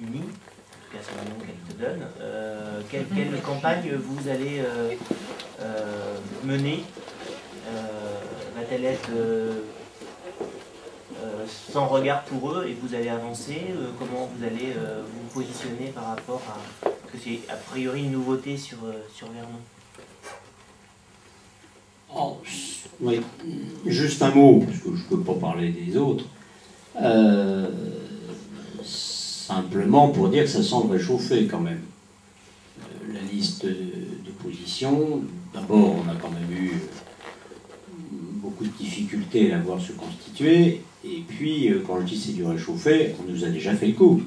unis, en tout cas c'est le nom qu'elle te donne. Quelle campagne vous allez mener? Va-t-elle être sans regard pour eux et vous allez avancer? Comment vous allez vous positionner par rapport à... Parce que c'est a priori une nouveauté sur Vernon. Oh, oui. Juste un mot, parce que je ne peux pas parler des autres. Simplement pour dire que ça semble réchauffer quand même. La liste de positions, d'abord on a quand même eu beaucoup de difficultés à la voir se constituer, et puis quand je dis c'est du réchauffé, on nous a déjà fait le coup.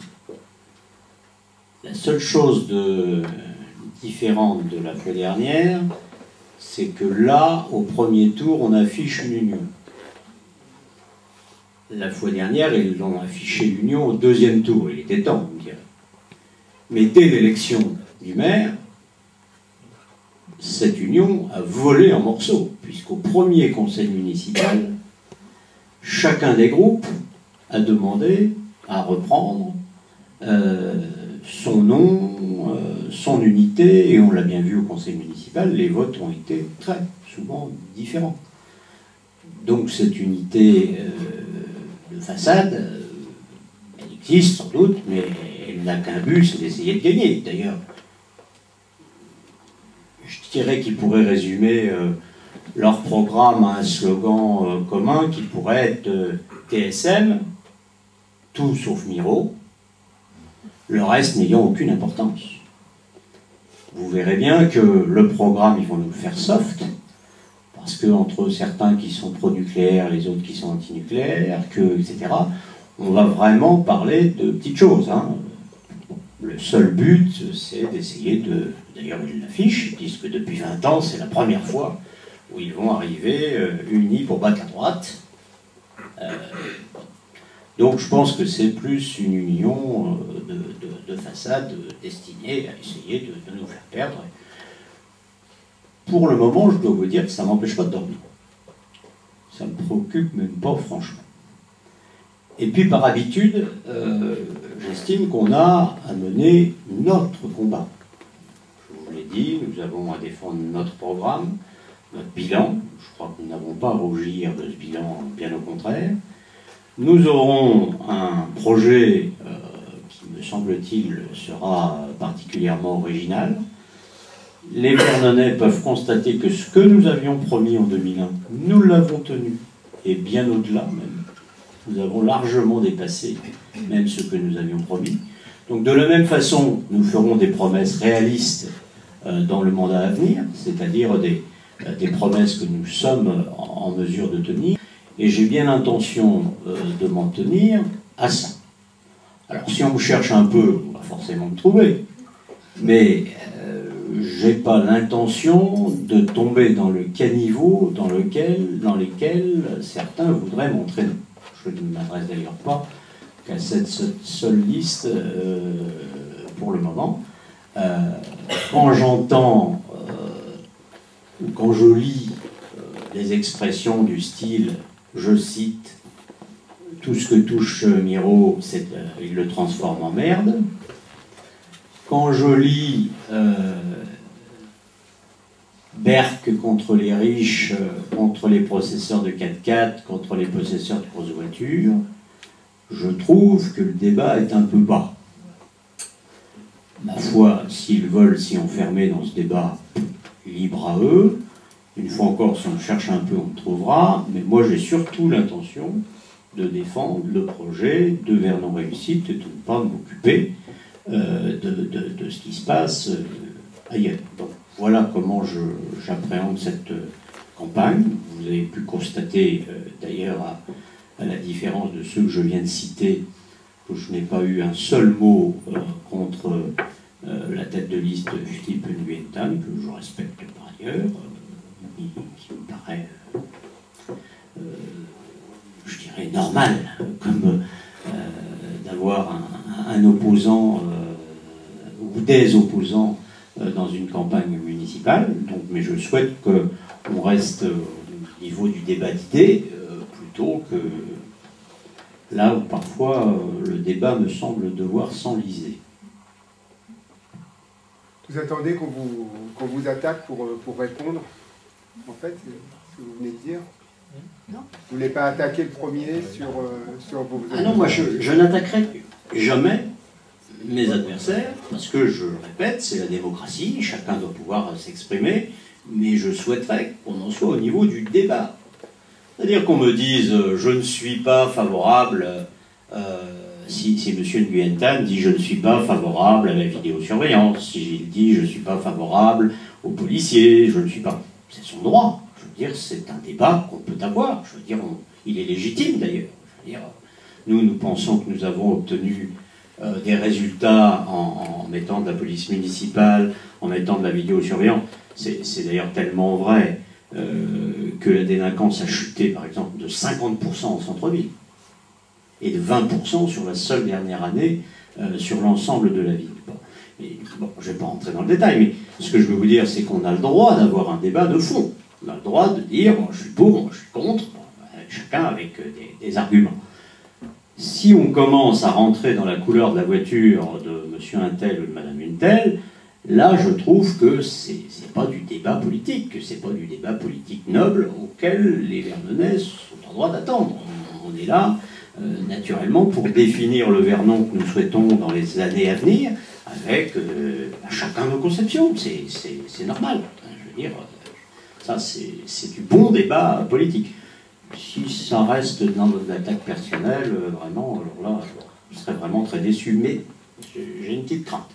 La seule chose différente de la fois dernière, c'est que là, au premier tour, on affiche une union. La fois dernière, ils ont affiché l'union au deuxième tour. Il était temps, on dirait. Mais dès l'élection du maire, cette union a volé en morceaux, puisqu'au premier conseil municipal, chacun des groupes a demandé à reprendre son nom, son unité, et on l'a bien vu au conseil municipal, les votes ont été très souvent différents. Donc cette unité de façade, elle existe sans doute, mais elle n'a qu'un but, c'est d'essayer de gagner. D'ailleurs, je dirais qu'ils pourraient résumer leur programme à un slogan commun qui pourrait être TSM, tout sauf Miro, le reste n'ayant aucune importance. Vous verrez bien que le programme, ils vont nous le faire soft, parce que entre certains qui sont pro-nucléaire, les autres qui sont anti-nucléaires, etc., on va vraiment parler de petites choses. Hein. Le seul but, c'est d'essayer de... D'ailleurs, ils l'affichent, ils disent que depuis 20 ans, c'est la première fois où ils vont arriver unis pour battre la droite. Donc je pense que c'est plus une union de façade destinée à essayer de nous faire perdre. Pour le moment, je dois vous dire que ça ne m'empêche pas de dormir. Ça ne me préoccupe même pas, franchement. Et puis, par habitude, j'estime qu'on a à mener notre combat. Je vous l'ai dit, nous avons à défendre notre programme, notre bilan. Je crois que nous n'avons pas à rougir de ce bilan, bien au contraire. Nous aurons un projet qui, me semble-t-il, sera particulièrement original. Les Vernonais peuvent constater que ce que nous avions promis en 2001, nous l'avons tenu, et bien au-delà même. Nous avons largement dépassé même ce que nous avions promis. Donc de la même façon, nous ferons des promesses réalistes dans le mandat à venir, c'est-à-dire des promesses que nous sommes en mesure de tenir. Et j'ai bien l'intention de m'en tenir à ça. Alors si on me cherche un peu, on va forcément me trouver. Mais je n'ai pas l'intention de tomber dans le caniveau dans lequel certains voudraient m'entraîner. Je ne m'adresse d'ailleurs pas qu'à cette seule liste pour le moment. Quand j'entends ou quand je lis les expressions du style, je cite, tout ce que touche Miro, il le transforme en merde. Quand je lis Berck contre les riches, contre les possesseurs de 4x4, contre les possesseurs de grosses voitures, je trouve que le débat est un peu bas. Ma foi, s'ils veulent s'y enfermer dans ce débat, libre à eux. Une fois encore, si on cherche un peu, on le trouvera. Mais moi, j'ai surtout l'intention de défendre le projet de Vernon Réussite et de ne pas m'occuper de ce qui se passe ailleurs. Donc, voilà comment j'appréhende cette campagne. Vous avez pu constater, d'ailleurs, à la différence de ceux que je viens de citer, que je n'ai pas eu un seul mot contre la tête de liste Philippe Nguyen Thanh, que je respecte par ailleurs, qui me paraît, je dirais, normal, comme d'avoir un opposant ou des opposants dans une campagne municipale. Donc, mais je souhaite qu'on reste au niveau du débat d'idées plutôt que là où parfois le débat me semble devoir s'enliser. Vous attendez qu'on vous attaque pour répondre, en fait, ce que vous venez de dire? Non. Vous ne voulez pas attaquer le premier sur vos... Ah non, moi je n'attaquerai jamais mes adversaires, parce que, je le répète, c'est la démocratie, chacun doit pouvoir s'exprimer, mais je souhaiterais qu'on en soit au niveau du débat. C'est-à-dire qu'on me dise je ne suis pas favorable, si M. Nguyen Thanh dit je ne suis pas favorable à la vidéosurveillance, si il dit je ne suis pas favorable aux policiers, je ne suis pas... C'est son droit. Je veux dire, c'est un débat qu'on peut avoir. Je veux dire, il est légitime d'ailleurs. Je veux dire, nous pensons que nous avons obtenu des résultats en mettant de la police municipale, en mettant de la vidéosurveillance. C'est d'ailleurs tellement vrai que la délinquance a chuté, par exemple, de 50% en centre-ville et de 20% sur la seule dernière année sur l'ensemble de la ville. Bon, je ne vais pas rentrer dans le détail, mais ce que je veux vous dire, c'est qu'on a le droit d'avoir un débat de fond. On a le droit de dire moi, je suis pour, moi, je suis contre, chacun avec des arguments. Si on commence à rentrer dans la couleur de la voiture de monsieur un tel ou de madame une telle, là je trouve que c'est pas du débat politique, que c'est pas du débat politique noble auquel les Vernonais sont en droit d'attendre. On est là, naturellement, pour définir le Vernon que nous souhaitons dans les années à venir, avec chacun nos conceptions. C'est normal. Je veux dire, ça c'est du bon débat politique. Si ça reste dans l'attaque personnelle, vraiment, alors là, je serais vraiment très déçu. Mais j'ai une petite crainte.